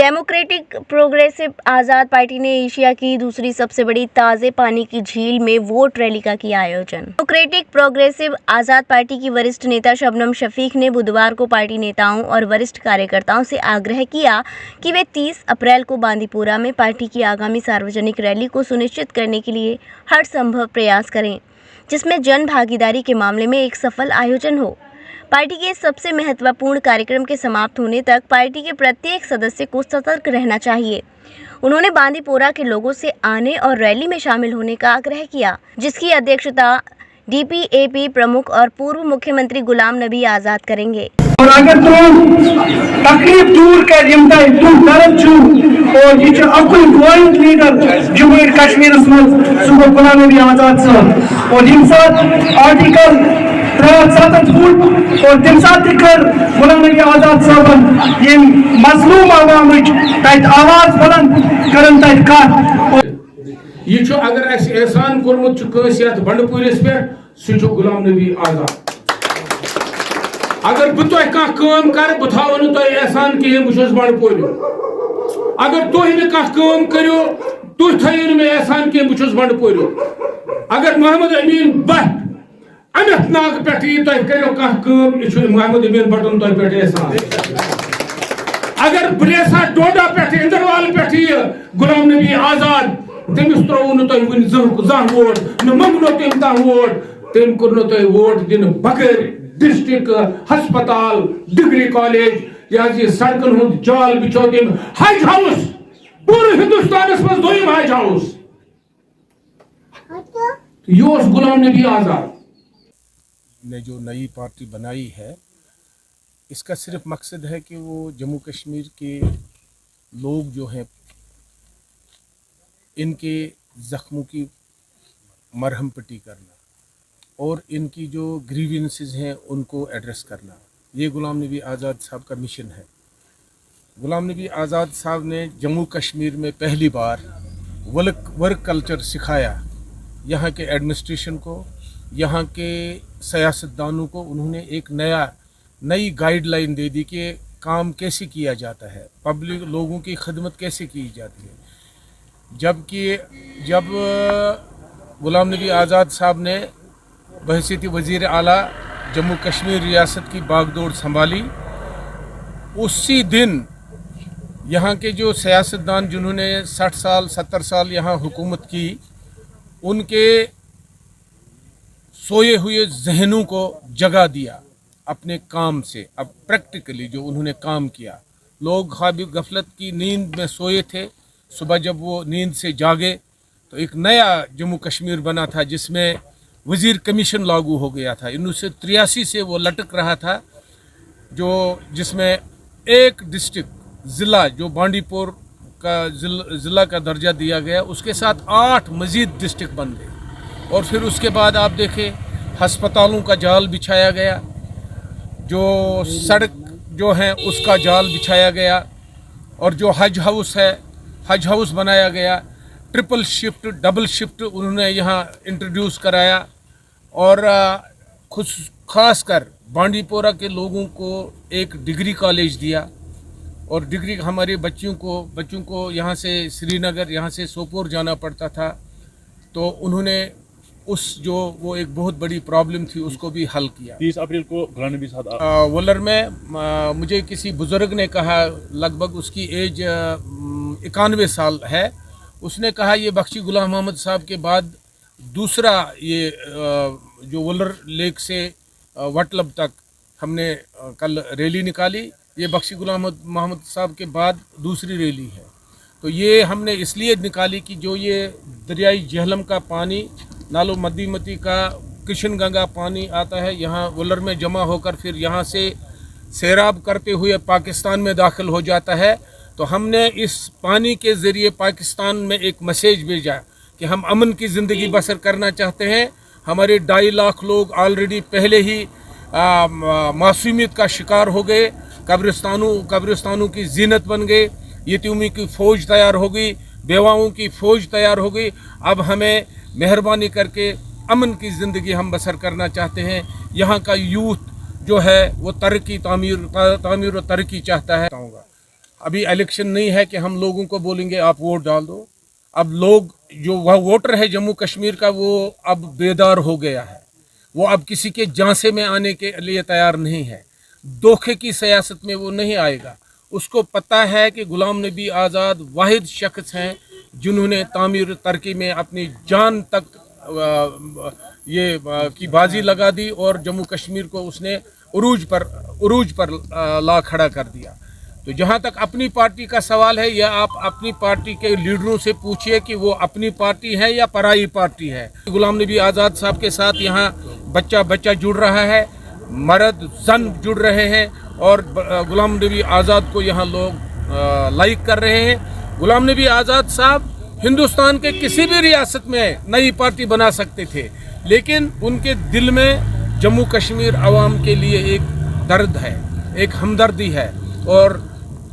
Democratic progressive आज़ाद party ने Asia की दूसरी सबसे बड़ी ताज़े पानी की झील में वोट रैली का किया आयोजन। डेमोक्रेटिक प्रोग्रेसिव आज़ाद पार्टी की वरिष्ठ नेता शबनम शफीक ने बुधवार को पार्टी नेताओं और वरिष्ठ कार्यकर्ताओं से आग्रह किया कि वे 30 अप्रैल को बांदीपुरा में पार्टी की आगामी सार्वजनिक रैली को सुनिश्चित करने के लिए हर संभव प्रयास करें, जिसमें जन भागीदारी के मामले में एक सफल आयोजन हो। पार्टी के सबसे महत्वपूर्ण कार्यक्रम के समाप्त होने तक पार्टी के प्रत्येक सदस्य को सतर्क रहना चाहिए। उन्होंने बांदीपोरा के लोगों से आने और रैली में शामिल होने का आग्रह किया, जिसकी अध्यक्षता DPAP प्रमुख और पूर्व मुख्यमंत्री गुलाम नबी आज़ाद करेंगे। और अगर तुम तकलीफ दूर कर तुम दर्द छू और ये अकुल पॉइंट लीडर जम्मू कश्मीर सुबह गुलाम नबी आज़ाद साहब और इन साथ आर्टिकल 7 फुट और तम साथ कर गुलाम नबी आज़ाद साहब ये मजलूम आवाम आवाज बुलंद करन तत कत ये अगर एहसान कोर्मुत बंडपुरिस पे सह गुलाम नबी आज़ाद। अगर बह तुह कम कर बह थो एहसान कहें बहुत बंडपुर। अगर तुम कम करो तुम थो मे एहसान कहें बहुत बंडपुर। अगर मोहम्मद अमीन भट्ट अनंतनाग पे तुम करो कम यह मोहम्मद अमीन भट्टन तुम पे एहसान। अगर ब्रेसा डोडा पे इंदरवाल पे गुलाम नबी आज़ाद तमिस त्रो वन जह वोट न मंगनो तम तह वोट तम कोर तुम वोट दिन बगैर डिस्ट्रिक्ट हस्पताल डिग्री कॉलेज ये सड़कन हूं जाल बिछो तम हज हाउस पूरे हिंदुस्तान मज दोम हज हाउस यह गुलाम नबी आज़ाद ने जो नई पार्टी बनाई है। इसका सिर्फ मकसद है कि वो जम्मू कश्मीर के लोग जो हैं इनके ज़ख्मों की मरहम पट्टी करना और इनकी जो ग्रीवेंसेस हैं उनको एड्रेस करना, ये गुलाम नबी आज़ाद साहब का मिशन है। गुलाम नबी आज़ाद साहब ने जम्मू कश्मीर में पहली बार वर्क कल्चर सिखाया। यहाँ के एडमिनिस्ट्रेशन को, यहाँ के सियासतदानों को उन्होंने एक नई गाइडलाइन दे दी कि काम कैसे किया जाता है, पब्लिक लोगों की खिदमत कैसे की जाती है। जब गुलाम नबी आज़ाद साहब ने बहसीत वज़ीर आला जम्मू कश्मीर रियासत की बागडोर संभाली, उसी दिन यहाँ के जो सियासतदान जिन्होंने 60 साल 70 साल यहाँ हुकूमत की, उनके सोए हुए जहनों को जगा दिया अपने काम से। अब प्रैक्टिकली जो उन्होंने काम किया, लोग ख्वाब गफलत की नींद में सोए थे, सुबह जब वो नींद से जागे तो एक नया जम्मू कश्मीर बना था जिसमें वज़ीर कमीशन लागू हो गया था। 1983 से वो लटक रहा था, जिसमें एक डिस्ट्रिक्ट ज़िला जो बांदीपुर का ज़िला का दर्जा दिया गया, उसके साथ 8 मज़ीद डिस्ट्रिक्ट बन गए। और फिर उसके बाद आप देखें हस्पतालों का जाल बिछाया गया, जो सड़क जो है उसका जाल बिछाया गया, और जो हज हाउस है हज हाउस बनाया गया। ट्रिपल शिफ्ट डबल शिफ्ट उन्होंने यहाँ इंट्रोड्यूस कराया और ख़ास कर बांदीपोरा के लोगों को एक डिग्री कॉलेज दिया। और डिग्री हमारे बच्चों को यहाँ से श्रीनगर, यहाँ से सोपोर जाना पड़ता था, तो उन्होंने वो एक बहुत बड़ी प्रॉब्लम थी उसको भी हल किया। 30 अप्रैल को गुलाम नबी साहब वलर में मुझे किसी बुजुर्ग ने कहा, लगभग उसकी एज 91 साल है, उसने कहा ये बख्शी गुलाम मोहम्मद साहब के बाद दूसरा ये जो वलर लेक से वटलब तक हमने कल रैली निकाली, ये बख्शी गुलाम मोहम्मद साहब के बाद दूसरी रैली है। तो ये हमने इसलिए निकाली कि जो ये दरियाई झेलम का पानी, नालो मदीमती का किशन गंगा पानी आता है यहाँ वलर में जमा होकर फिर यहाँ से सैराब करते हुए पाकिस्तान में दाखिल हो जाता है। तो हमने इस पानी के ज़रिए पाकिस्तान में एक मैसेज भेजा कि हम अमन की ज़िंदगी बसर करना चाहते हैं। हमारे 2.5 लाख लोग ऑलरेडी पहले ही मासूमियत का शिकार हो गए, कब्रिस्तानों की जीनत बन गए, यतीमों की फ़ौज तैयार हो गई, बेवाओं की फ़ौज तैयार हो गई। अब हमें मेहरबानी करके अमन की ज़िंदगी हम बसर करना चाहते हैं। यहाँ का यूथ जो है वो तामीर और तरक्की चाहता है। अभी इलेक्शन नहीं है कि हम लोगों को बोलेंगे आप वोट डाल दो। अब लोग जो वह वोटर है जम्मू कश्मीर का वो अब बेदार हो गया है, वो अब किसी के झांसे में आने के लिए तैयार नहीं है, धोखे की सियासत में वो नहीं आएगा। उसको पता है कि गुलाम नबी आज़ाद वाहिद शख्स हैं जिन्होंने तामीर तरक्की में अपनी जान तक की बाजी लगा दी और जम्मू कश्मीर को उसने उरूज पर ला खड़ा कर दिया। तो जहाँ तक अपनी पार्टी का सवाल है, या आप अपनी पार्टी के लीडरों से पूछिए कि वो अपनी पार्टी है या पराई पार्टी है। गुलाम नबी आज़ाद साहब के साथ यहाँ बच्चा जुड़ रहा है, मर्द जन जुड़ रहे हैं और गुलाम नबी आज़ाद को यहाँ लोग लाइक कर रहे हैं। गुलाम नबी आज़ाद साहब हिंदुस्तान के किसी भी रियासत में नई पार्टी बना सकते थे, लेकिन उनके दिल में जम्मू कश्मीर आवाम के लिए एक दर्द है, एक हमदर्दी है। और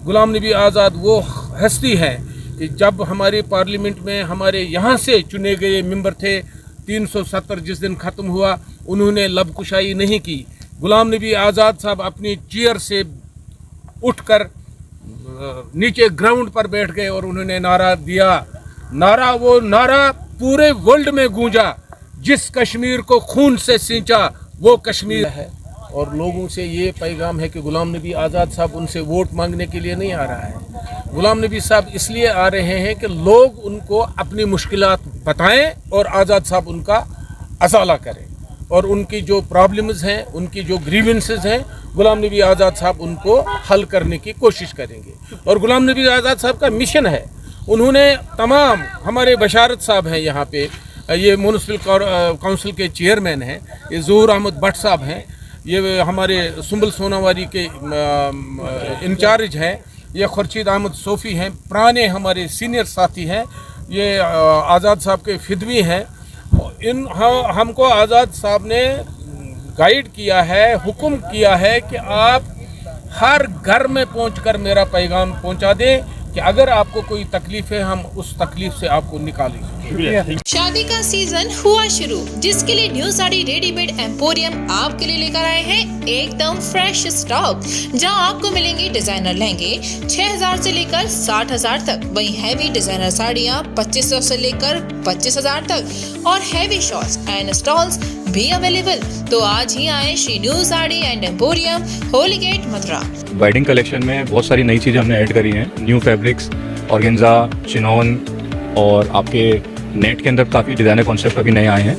गुलाम नबी आज़ाद वो हस्ती है कि जब हमारे पार्लियामेंट में हमारे यहाँ से चुने गए मेंबर थे, 370 जिस दिन ख़त्म हुआ, उन्होंने लबकुशाई नहीं की। गुलाम नबी आज़ाद साहब अपनी चेयर से उठकर नीचे ग्राउंड पर बैठ गए और उन्होंने नारा दिया। वो नारा पूरे वर्ल्ड में गूंजा, जिस कश्मीर को खून से सींचा वो कश्मीर है। और लोगों से ये पैगाम है कि गुलाम नबी आज़ाद साहब उनसे वोट मांगने के लिए नहीं आ रहा है। गुलाम नबी साहब इसलिए आ रहे हैं कि लोग उनको अपनी मुश्किलात बताएं और आज़ाद साहब उनका असाला करें, और उनकी जो प्रॉब्लम्स हैं, उनकी जो ग्रीवेंसेस हैं, गुलाम नबी आज़ाद साहब उनको हल करने की कोशिश करेंगे। और गुलाम नबी आज़ाद साहब का मिशन है, उन्होंने तमाम हमारे बशारत साहब हैं यहाँ पे, ये म्यूनिसिपल काउंसिल के चेयरमैन हैं, ये ज़हूर अहमद भट्ट साहब हैं, ये हमारे सुंबल सोनावारी के इंचार्ज हैं, ये खुर्शीद अहमद सोफ़ी हैं, पुराने हमारे सीनियर साथी हैं, ये आज़ाद साहब के फिदवी हैं। हमको आज़ाद साहब ने गाइड किया है, हुक्म किया है कि आप हर घर में पहुंचकर मेरा पैगाम पहुंचा दें कि अगर आपको कोई तकलीफ है, हम उस तकलीफ से आपको निकालेंगे। शादी का सीजन हुआ शुरू, जिसके लिए न्यू साड़ी रेडीमेड एम्पोरियम आपके लिए लेकर आए हैं एकदम फ्रेश स्टॉक, जहां आपको मिलेंगे डिजाइनर लहंगे 6000 से लेकर 60000 तक, वहीं हैवी डिजाइनर साड़ियां 2500 से लेकर 25000 तक, और हैवी शॉर्ट्स एंड स्टॉल्स भी अवेलेबल। तो आज ही आए Shri new sari and emporium, Holi gate, Mathura. Wedding collection में बहुत सारी नई चीज़ें हमने ऐड करी हैं, न्यू फैब्रिक्स, ऑर्गेन्जा, चिनोन, और आपके नेट के अंदर काफ़ी डिज़ाइनर कॉन्सेप्ट अभी नए आए हैं।